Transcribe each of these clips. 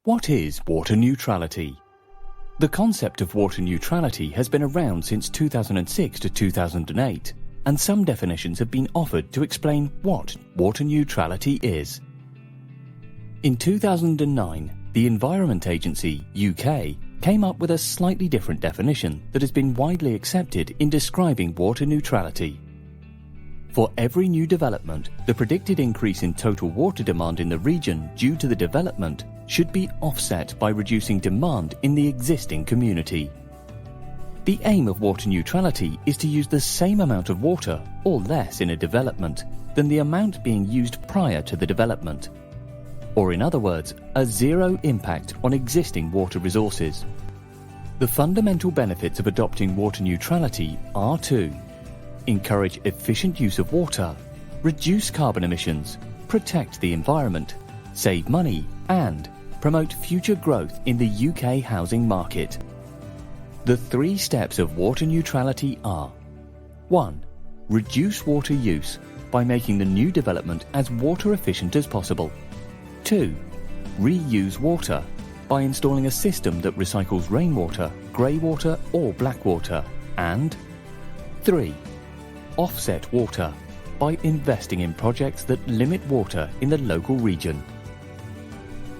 What is water neutrality? The concept of water neutrality has been around since 2006 to 2008, and some definitions have been offered to explain what water neutrality is. In 2009, the Environment Agency, UK, came up with a slightly different definition that has been widely accepted in describing water neutrality. For every new development, the predicted increase in total water demand in the region due to the development should be offset by reducing demand in the existing community. The aim of water neutrality is to use the same amount of water, or less, in a development than the amount being used prior to the development. Or in other words, a zero impact on existing water resources. The fundamental benefits of adopting water neutrality are to encourage efficient use of water, reduce carbon emissions, protect the environment, save money, and promote future growth in the UK housing market. The 3 steps of water neutrality are: 1. Reduce water use by making the new development as water efficient as possible. 2. Reuse water by installing a system that recycles rainwater, grey water or black water. And 3. Offset water by investing in projects that limit water in the local region.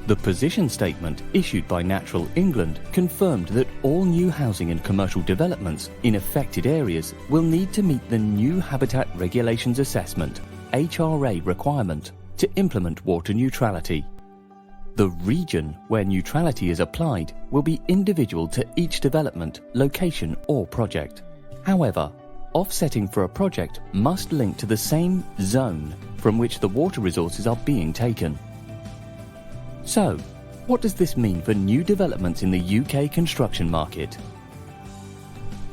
The position statement issued by Natural England confirmed that all new housing and commercial developments in affected areas will need to meet the new Habitat Regulations Assessment (HRA) requirement to implement water neutrality. The region where neutrality is applied will be individual to each development, location or project. However, offsetting for a project must link to the same zone from which the water resources are being taken. So, what does this mean for new developments in the UK construction market?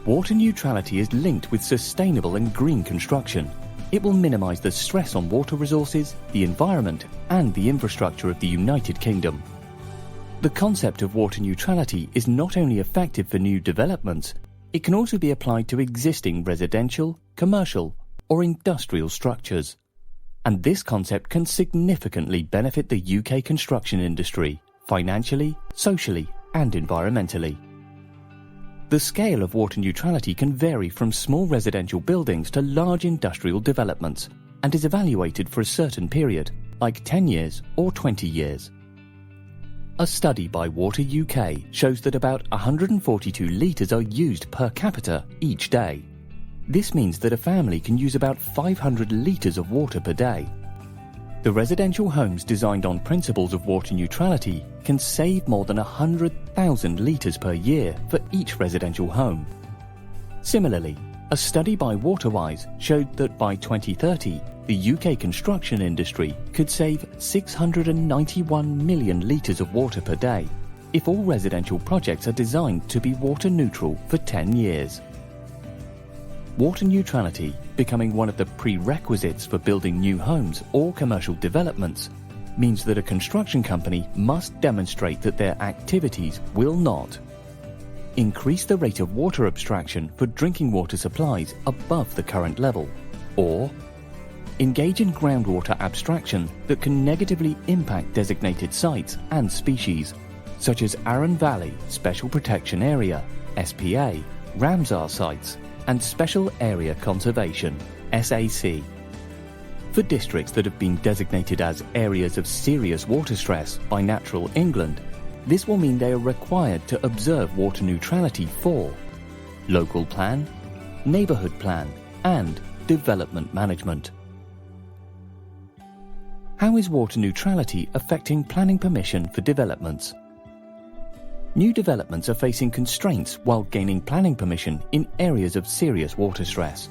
Water neutrality is linked with sustainable and green construction. It will minimise the stress on water resources, the environment, and the infrastructure of the United Kingdom. The concept of water neutrality is not only effective for new developments, it can also be applied to existing residential, commercial, or industrial structures. And this concept can significantly benefit the UK construction industry, financially, socially, and environmentally. The scale of water neutrality can vary from small residential buildings to large industrial developments, and is evaluated for a certain period, like 10 years or 20 years. A study by Water UK shows that about 142 litres are used per capita each day. This means that a family can use about 500 litres of water per day. The residential homes designed on principles of water neutrality can save more than 100,000 litres per year for each residential home. Similarly, a study by Waterwise showed that by 2030, the UK construction industry could save 691 million litres of water per day if all residential projects are designed to be water neutral for 10 years. Water neutrality becoming one of the prerequisites for building new homes or commercial developments means that a construction company must demonstrate that their activities will not increase the rate of water abstraction for drinking water supplies above the current level, or engage in groundwater abstraction that can negatively impact designated sites and species, such as Arun Valley Special Protection Area (SPA), Ramsar sites, and Special Area Conservation (SAC). For districts that have been designated as areas of serious water stress by Natural England, this will mean they are required to observe water neutrality for local plan, neighbourhood plan, and development management. How is water neutrality affecting planning permission for developments? New developments are facing constraints while gaining planning permission in areas of serious water stress.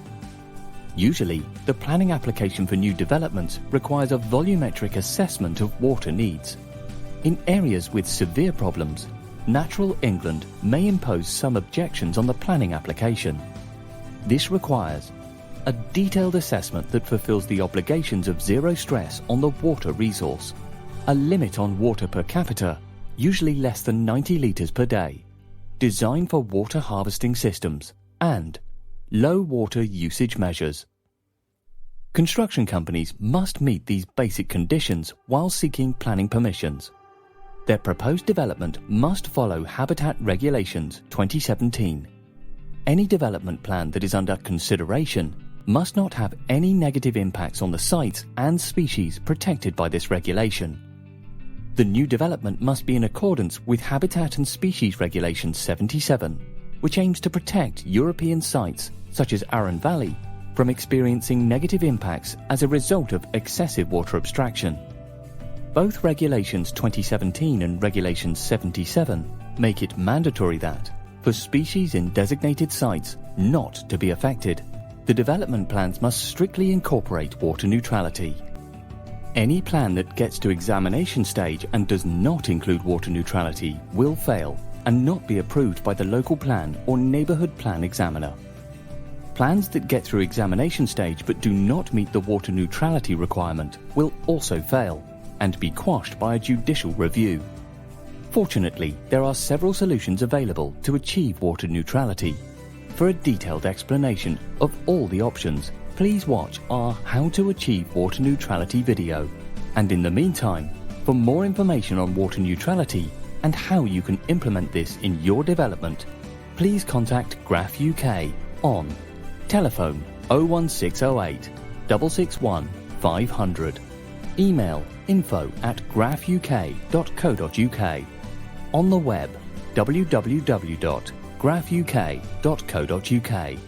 Usually, the planning application for new developments requires a volumetric assessment of water needs. In areas with severe problems, Natural England may impose some objections on the planning application. This requires a detailed assessment that fulfills the obligations of zero stress on the water resource, a limit on water per capita, usually less than 90 litres per day, design for water harvesting systems, and low water usage measures. Construction companies must meet these basic conditions while seeking planning permissions. Their proposed development must follow Habitat Regulations 2017. Any development plan that is under consideration must not have any negative impacts on the sites and species protected by this regulation. The new development must be in accordance with Habitat and Species Regulation 77, which aims to protect European sites such as Arun Valley from experiencing negative impacts as a result of excessive water abstraction. Both Regulations 2017 and Regulation 77 make it mandatory that, for species in designated sites not to be affected, the development plans must strictly incorporate water neutrality. Any plan that gets to examination stage and does not include water neutrality will fail and not be approved by the local plan or neighbourhood plan examiner. Plans that get through examination stage but do not meet the water neutrality requirement will also fail and be quashed by a judicial review. Fortunately, there are several solutions available to achieve water neutrality. For a detailed explanation of all the options, please watch our How to Achieve Water Neutrality video. And in the meantime, for more information on water neutrality and how you can implement this in your development, please contact Graph UK on telephone 01608 661 500, email info@graphuk.co.uk, on the web www.graphuk.co.uk.